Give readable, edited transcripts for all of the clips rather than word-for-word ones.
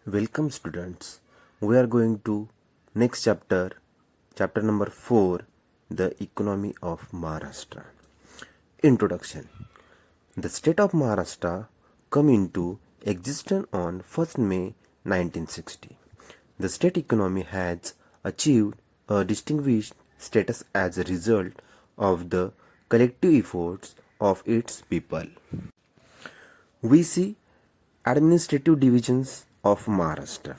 Welcome students. We are going to next chapter number 4, the Economy of Maharashtra. Introduction. The state of Maharashtra come into existence on 1st May 1960. The state economy has achieved a distinguished status as a result of the collective efforts of its people. We see administrative divisions of Maharashtra.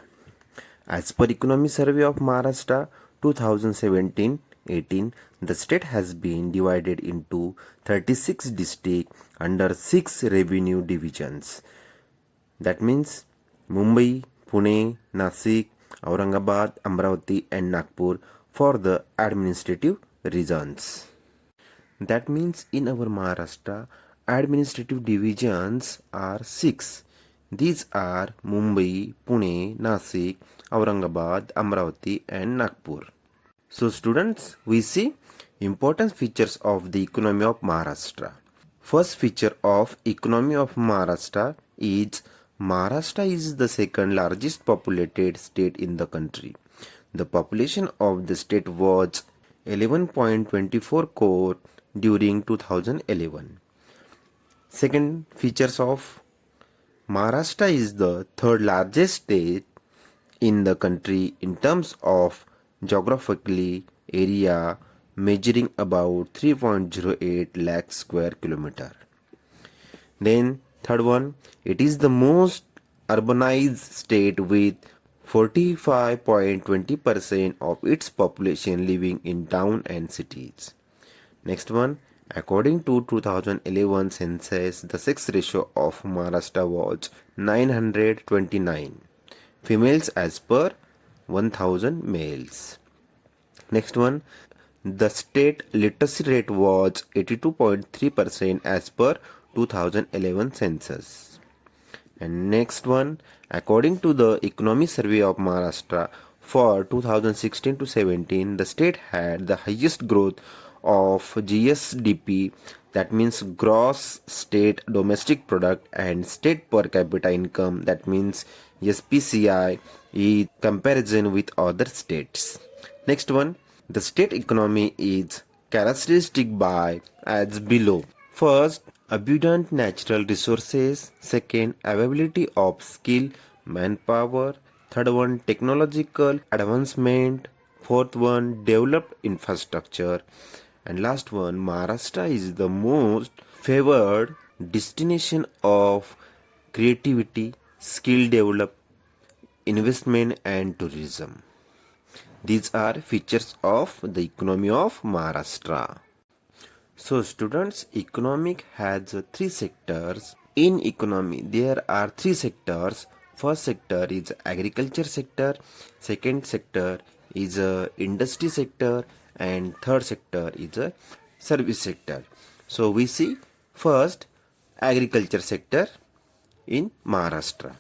As per Economy Survey of Maharashtra 2017-18, the state has been divided into 36 districts under 6 revenue divisions. That means Mumbai, Pune, Nasik, Aurangabad, Amravati and Nagpur for the administrative regions. That means in our Maharashtra, administrative divisions are 6. These are Mumbai, Pune, Nasik, Aurangabad, Amravati and Nagpur. So students, we see important features of the economy of Maharashtra. First feature of economy of Maharashtra is Maharashtra is the second largest populated state in the country. The population of the state was 11.24 crore during 2011. Second features of Maharashtra is the third largest state in the country in terms of geographically area, measuring about 3.08 lakh square kilometer. Then third one, it is the most urbanized state with 45.20% of its population living in town and cities. Next one, according to 2011 census, the sex ratio of Maharashtra was 929 females as per 1000 males. Next one, the state literacy rate was 82.3% as per 2011 census. And next one, according to the Economy Survey of Maharashtra for 2016 to 17, the state had the highest growth of GSDP, that means gross state domestic product, and state per capita income, that means SPCI, in comparison with other states. Next one, the state economy is characteristic by as below. First, abundant natural resources. Second, availability of skilled manpower. Third one, technological advancement. Fourth one, developed infrastructure. And last one, Maharashtra is the most favored destination of creativity, skill development, investment and tourism. These are features of the economy of Maharashtra. So students, economic has 3 sectors. In economy, there are 3 sectors. First sector is agriculture sector, second sector is industry sector, and third sector is a service sector. So we see first agriculture sector in Maharashtra.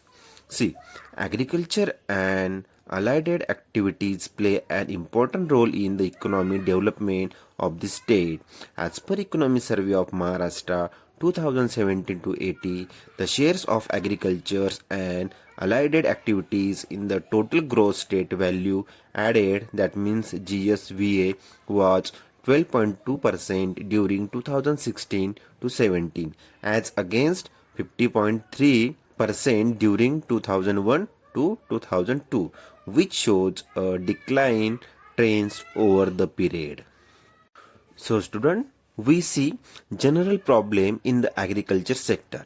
See, agriculture and allied activities play an important role in the economic development of the state. As per Economy Survey of Maharashtra 2017 to 80, the shares of agriculture and allied activities in the total gross state value added, that means GSVA, was 12.2% during 2016 to 17 as against 50.3% during 2001 to 2002, which shows a decline trends over the period. So student, we see general problem in the agriculture sector.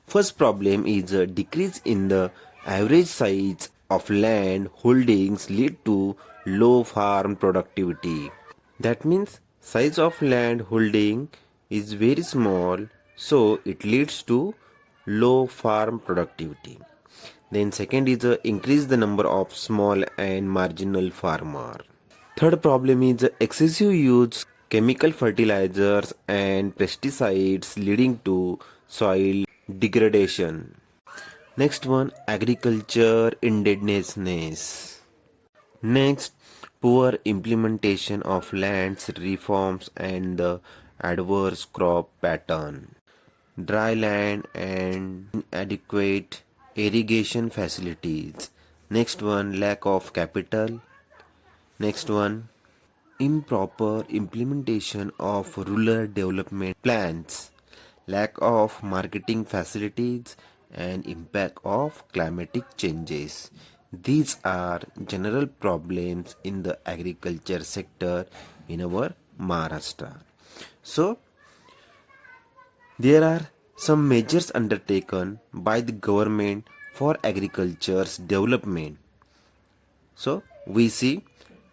First problem is a decrease in the average size of land holdings lead to low farm productivity. That means size of land holding is very small, so it leads to low farm productivity. Then second is increase the number of small and marginal farmer. Third problem is excessive use chemical fertilizers and pesticides leading to soil degradation. Next one, agriculture indebtedness. Next, poor implementation of lands reforms and the adverse crop pattern. Dry land and inadequate irrigation facilities. Next one, lack of capital. Next one, improper implementation of rural development plans, lack of marketing facilities, and impact of climatic changes. These are general problems in the agriculture sector in our Maharashtra. So, there are some measures undertaken by the government for agriculture's development. So, we see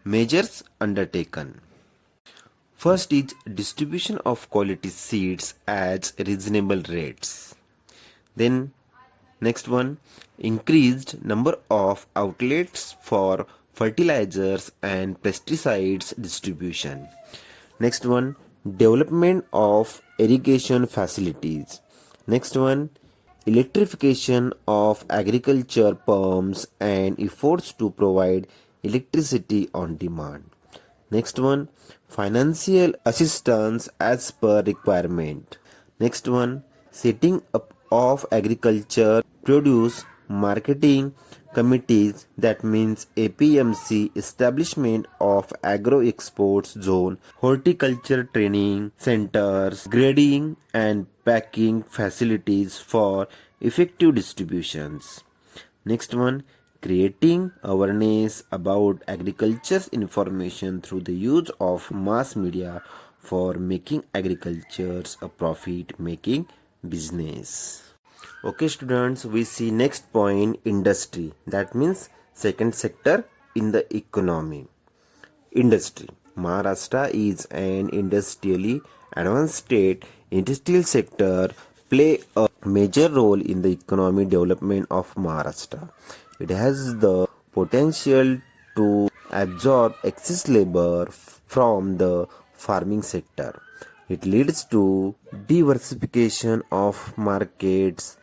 measures undertaken. First is distribution of quality seeds at reasonable rates. Then next one, increased number of outlets for fertilizers and pesticides distribution. Next one, development of irrigation facilities. Next one, electrification of agriculture pumps and efforts to provide electricity on demand. Next one, financial assistance as per requirement. Next one, setting up of agriculture produce marketing committees, that means APMC, establishment of agro exports zone, horticulture training centers, grading and packing facilities for effective distributions. Next one, creating awareness about agriculture's information through the use of mass media for making agriculture a profit making business. Okay students, we see next point, industry, that means second sector in the economy. Industry. Maharashtra is an industrially advanced state. Industrial sector play a major role in the economic development of Maharashtra. It has the potential to absorb excess labor from the farming sector. It leads to diversification of markets,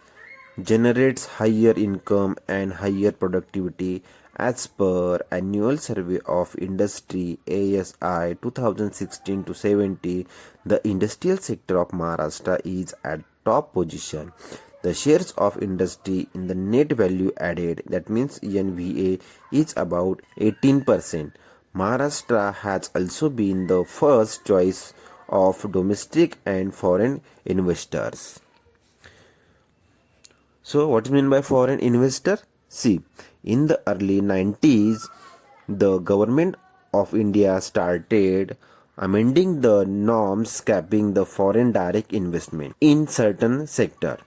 generates higher income and higher productivity. As per annual survey of industry ASI 2016 to 70, the industrial sector of Maharashtra is at top position. The shares of industry in the net value added, that means NVA, is about 18%. Maharashtra has also been the first choice of domestic and foreign investors. So, what is meant by foreign investor? See, in the early 90s, the government of India started amending the norms capping the foreign direct investment in certain sector.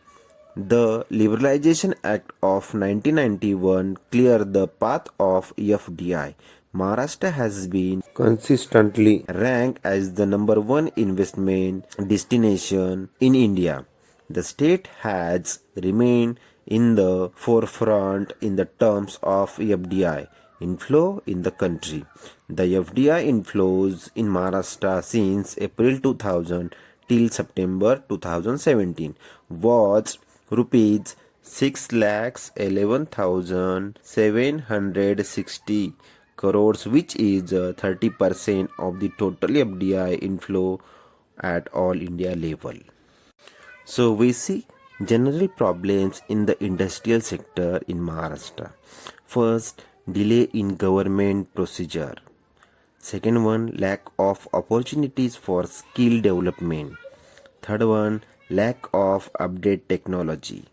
The Liberalization Act of 1991 cleared the path of FDI. Maharashtra has been consistently ranked as the number one investment destination in India. The state has remained in the forefront in the terms of FDI inflow in the country. The FDI inflows in Maharashtra since April 2000 till September 2017 was rupees 6,11,760 crores, which is 30% of the total FDI inflow at all India level. So we see general problems in the industrial sector in Maharashtra. First, delay in government procedure. Second one, lack of opportunities for skill development. Third one, lack of update technology.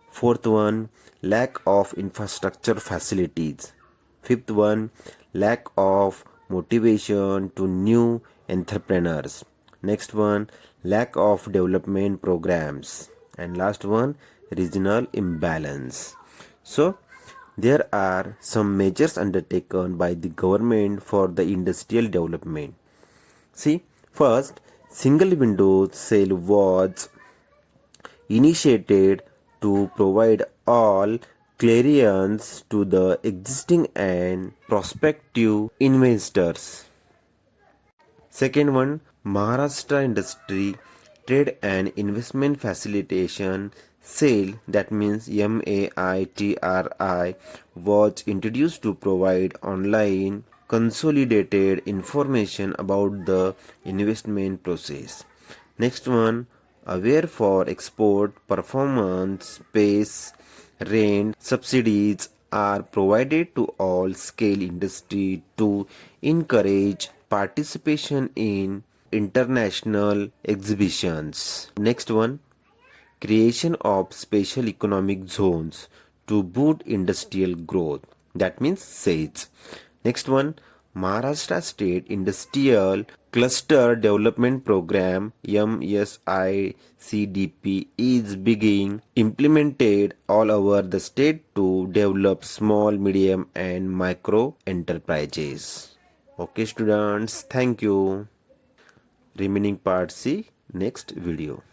Fourth one, lack of infrastructure facilities. Fifth one, lack of motivation to new entrepreneurs. Next one, lack of development programs. And last one, regional imbalance. So, there are some measures undertaken by the government for the industrial development. See, first, single window sale was initiated to provide all clearance to the existing and prospective investors. Second one, Maharashtra Industry Trade and Investment Facilitation Sale, that means MAITRI, was introduced to provide online consolidated information about the investment process. Next one, aware for export performance, space, rent, subsidies are provided to all scale industry to encourage participation in international exhibitions. Next one, creation of special economic zones to boost industrial growth. That means SAIDs. Next one, Maharashtra State Industrial Cluster Development Program MSICDP is being implemented all over the state to develop small, medium and micro enterprises. Okay students, thank you. Remaining part see next video.